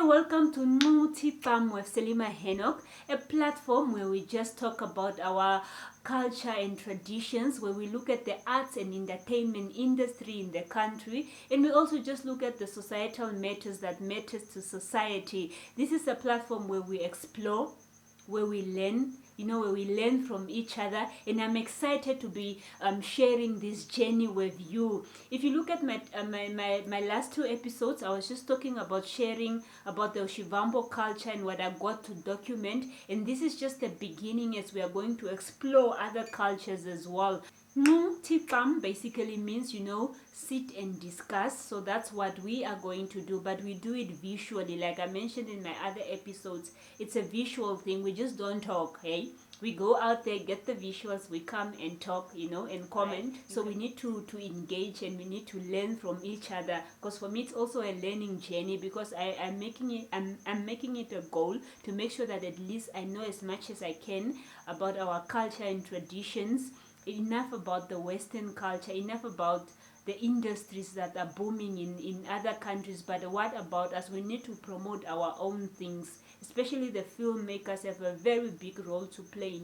welcome to Tikomo with Selima Henok, a platform where we just talk about our culture and traditions, where we look at the arts and entertainment industry in the country, and we also just look at the societal matters that matters to society. This is a platform where we explore, where we learn, where we learn from each other, and I'm excited to be sharing this journey with you. If you look at my last two episodes, I was just talking about sharing about the Oshivambo culture and what I got to document, and this is just the beginning as we are going to explore other cultures as well. Tikam basically means, sit and discuss. So that's what we are going to do, but we do it visually. Like I mentioned in my other episodes, it's a visual thing. We just don't talk, hey? We go out there, get the visuals, we come and talk, and comment. Right. So we need to engage, and we need to learn from each other, because for me it's also a learning journey, because I'm making it a goal to make sure that at least I know as much as I can about our culture and traditions, enough about the Western culture, enough about the industries that are booming in other countries, but what about us? We need to promote our own things, especially the filmmakers have a very big role to play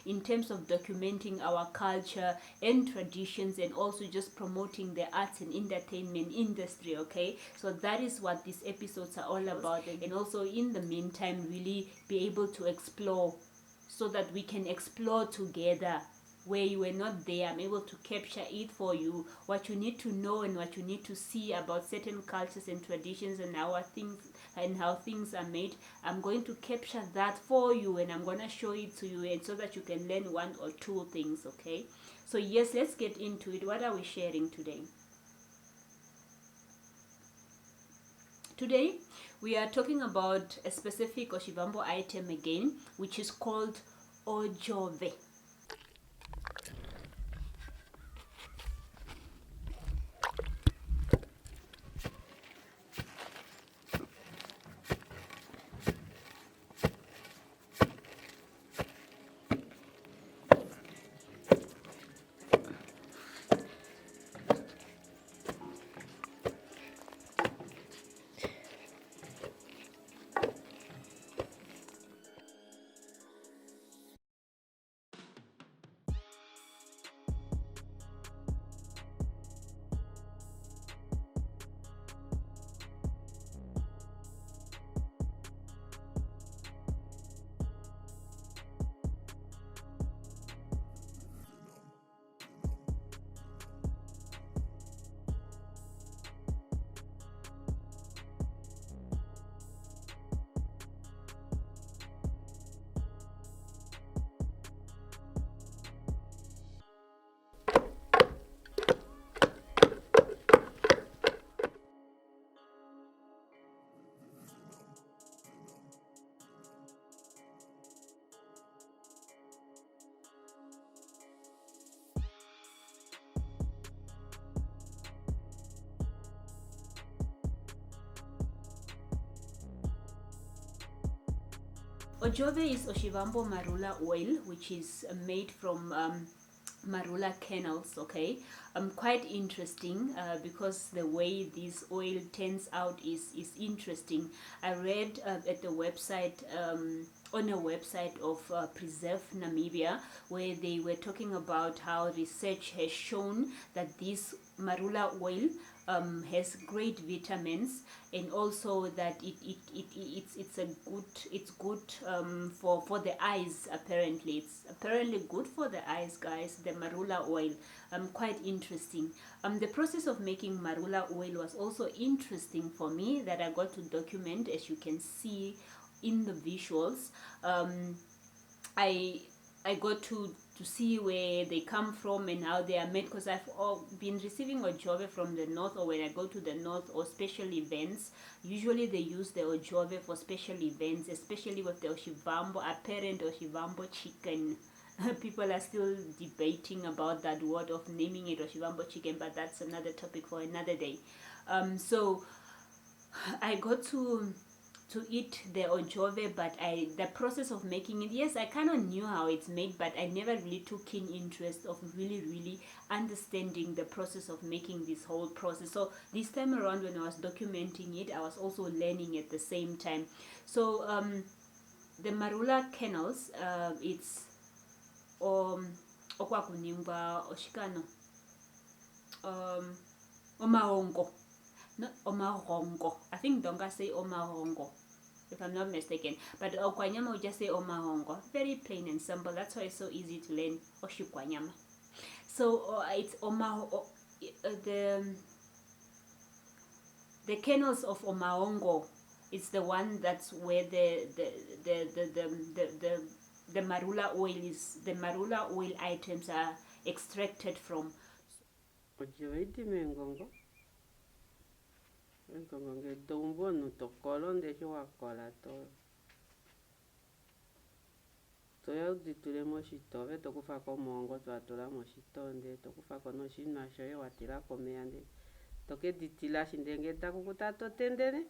in terms of documenting our culture and traditions, and also just promoting the arts and entertainment industry. Okay, so that is what these episodes are all about, and also in the meantime really be able to explore, so that we can explore together. Where you were not there, I'm able to capture it for you, what you need to know and what you need to see about certain cultures and traditions and how things are made. I'm going to capture that for you, and I'm going to show it to you, and so that you can learn one or two things. Okay, so yes, let's get into it. What are we sharing today? Today we are talking about a specific Oshivambo item again, which is called Odjove. Odjove is Oshivambo marula oil, which is made from marula kernels. Okay, quite interesting because the way this oil turns out is interesting. I read at the website on a website of Preserve Namibia, where they were talking about how research has shown that this marula oil has great vitamins, and also that it's good for the eyes. Apparently it's good for the eyes, guys, the marula oil. Quite interesting. The process of making marula oil was also interesting for me, that I got to document, as you can see in the visuals. I got to see where they come from and how they are made, because I've been receiving Odjove from the north, or when I go to the north or special events, usually they use the Odjove for special events, especially with the apparent Oshivambo chicken. People are still debating about that word of naming it Oshivambo chicken, but that's another topic for another day. So I got to eat the Odjove, but the process of making it, yes, I kind of knew how it's made, but I never really took keen interest of really understanding the process of making this whole process. So this time around, when I was documenting it, I was also learning at the same time. So the marula kernels, it's okwakuningwa oshikano omahongo, not omarongo. I think Donga say omarongo, if I'm not mistaken. But Okwanyama would just say omahongo. Very plain and simple. That's why it's so easy to learn Oshikwanyama. So it's the kernels of omahongo. It's the one that's where the marula oil is. The marula oil items are extracted from. Nge dombo no tokolo ndeshi wakola toya uditule moshitove tokufako mongo twatula moshitonde tokufako noshinwa shoye watila komeya nde tokeditila shindenge takukuta totendele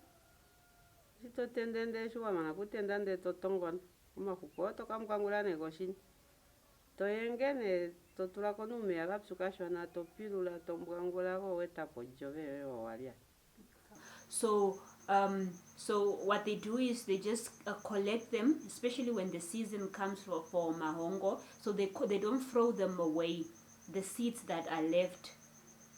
shitotende ndeshi wamana kutenda nde totongona omafuko tokamukangula negoshini toyenge totulako numeya gapyuka shona topilula tombwangula wowetapo Odjove yoye wawalya. So what they do is they just collect them, especially when the season comes for mahongo. So they don't throw them away, the seeds that are left.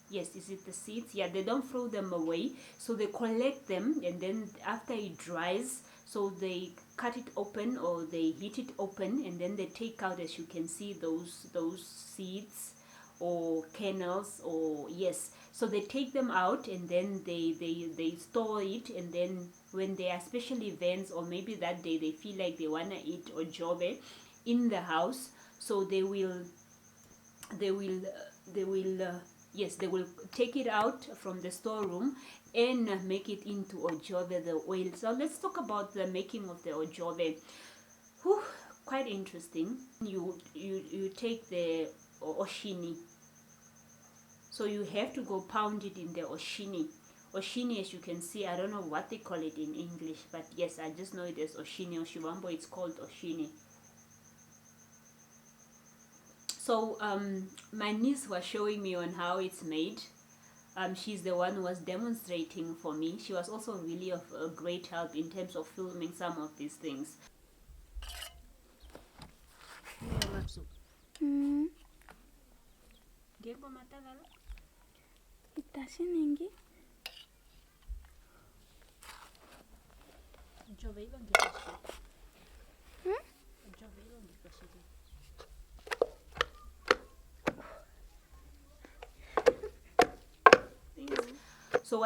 Yes, is it the seeds? Yeah, they don't throw them away. So they collect them, and then after it dries, so they cut it open or they heat it open, and then they take out, as you can see, those seeds or kernels, or yes. So they take them out, and then they store it, and then when they are special events, or maybe that day they feel like they wanna eat Odjove in the house, so they will yes, they will take it out from the storeroom and make it into Odjove, the oil. So let's talk about the making of the Odjove. Whew, quite interesting. You take the oshini. So you have to go pound it in the oshini. Oshini, as you can see, I don't know what they call it in English, but yes, I just know it as oshini. Oshivambo, it's called oshini. So my niece was showing me on how it's made. She's the one who was demonstrating for me. She was also really of a great help in terms of filming some of these things. So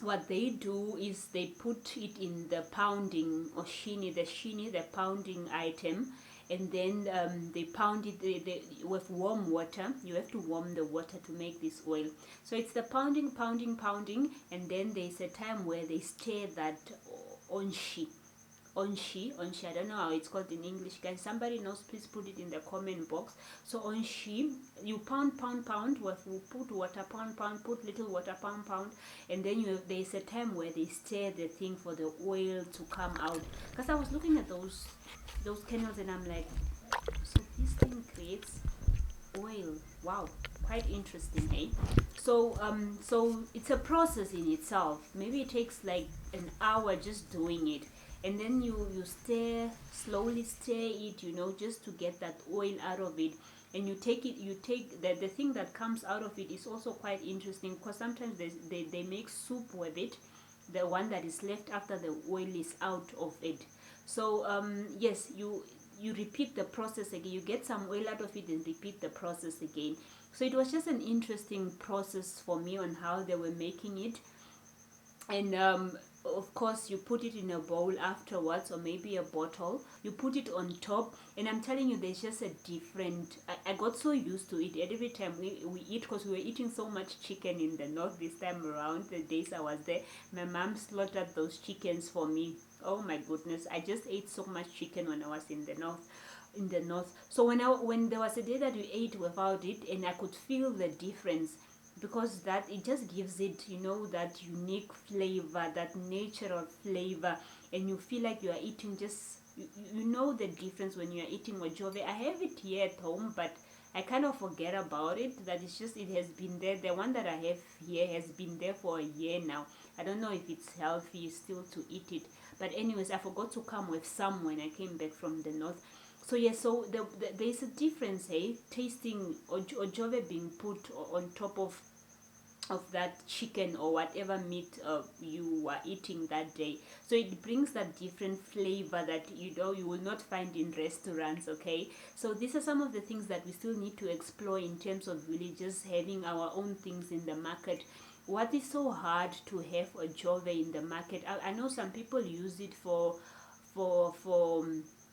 what they do is they put it in the pounding oshini, the pounding item, and then they pound it with warm water. You have to warm the water to make this oil. So it's the pounding, and then there's a time where they stir that onshi. I don't know how it's called in English, guys. Somebody knows, please put it in the comment box. So onshi, you pound with put water, pound, put little water, pound, and then there's a time where they stir the thing for the oil to come out. Because I was looking at those kernels and I'm like, so this thing creates oil. Wow, quite interesting, eh? So it's a process in itself. Maybe it takes like an hour just doing it. And then you slowly stir it, just to get that oil out of it. And you take the thing that comes out of it is also quite interesting, because sometimes they make soup with it, the one that is left after the oil is out of it. So yes, you repeat the process again. You get some oil out of it and repeat the process again. So it was just an interesting process for me on how they were making it. And of course, you put it in a bowl afterwards, or maybe a bottle. You put it on top, and I'm telling you, there's just a different. I got so used to it. Every time we eat, because we were eating so much chicken in the north this time around. The days I was there, my mom slaughtered those chickens for me. Oh my goodness, I just ate so much chicken when I was in the north. So when there was a day that we ate without it, and I could feel the difference. because that it just gives it, that unique flavor, that natural flavor, and you feel like you are eating just you know the difference when you are eating Odjove. I have it here at home, but I kind of forget about it. That it's just it has been there. The one that I have here has been there for a year now. I don't know if it's healthy still to eat it, but anyways, I forgot to come with some when I came back from the north. So yeah, so there's a difference, hey, tasting Odjove being put on top of that chicken or whatever meat you are eating that day. So it brings that different flavor that you will not find in restaurants. Okay, so these are some of the things that we still need to explore in terms of really just having our own things in the market. What is so hard to have Odjove in the market? I know some people use it for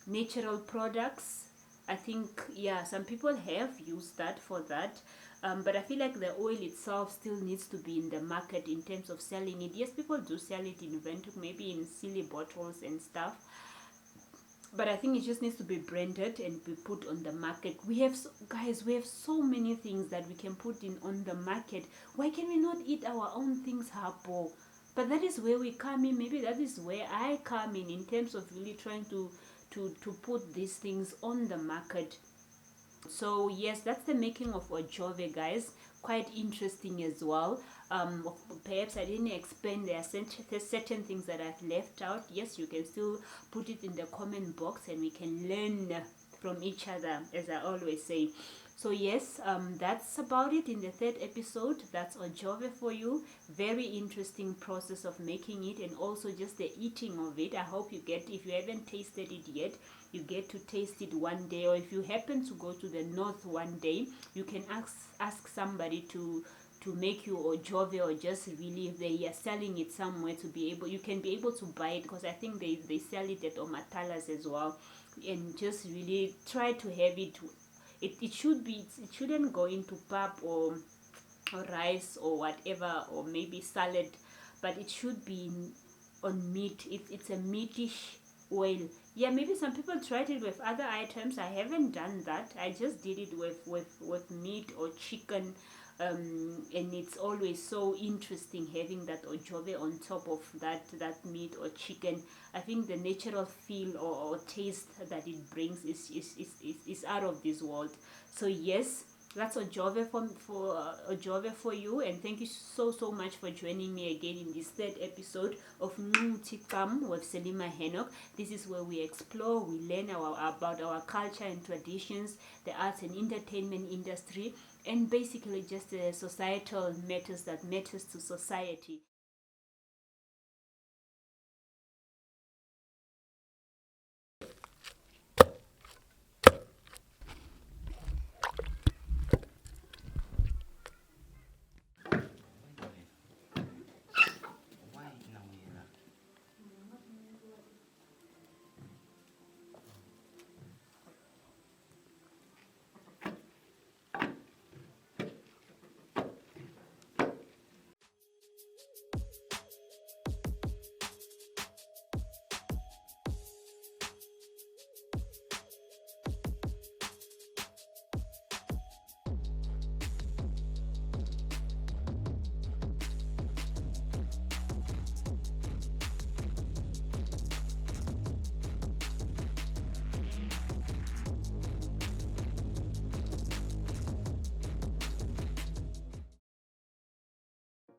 natural products. I think, yeah, some people have used that for that. But I feel like the oil itself still needs to be in the market in terms of selling it. Yes, people do sell it in Ventuk, maybe in silly bottles and stuff. But I think it just needs to be branded and be put on the market. Guys, we have so many things that we can put in on the market. Why can we not eat our own things, Hapo? But that is where we come in. Maybe that is where I come in terms of really trying to put these things on the market. So yes, that's the making of Odjove, guys. Quite interesting as well. Perhaps I didn't explain. There are certain things that I've left out. Yes, you can still put it in the comment box and we can learn from each other, as I always say. So yes, that's about it in the third episode. That's Odjove for you. Very interesting process of making it, and also just the eating of it. I hope you get, if you haven't tasted it yet, you get to taste it one day, or if you happen to go to the north one day, you can ask somebody to make you Odjove, or just really if they are selling it somewhere to be able, you can be able to buy it, because I think they sell it at Omatalas as well, and just really try to have it. It shouldn't go into pap or rice or whatever, or maybe salad, but it should be on meat. If it's a meatish oil, yeah, maybe some people tried it with other items. I haven't done that. I just did it with meat or chicken. And it's always so interesting having that Odjove on top of that meat or chicken. I think the natural feel or taste that it brings is out of this world. So yes, that's Odjove for Odjove for you, and thank you so much for joining me again in this third episode of Tikomo with Selima Henok. This is where we explore, we learn about our culture and traditions, the arts and entertainment industry, and basically just the societal matters that matters to society.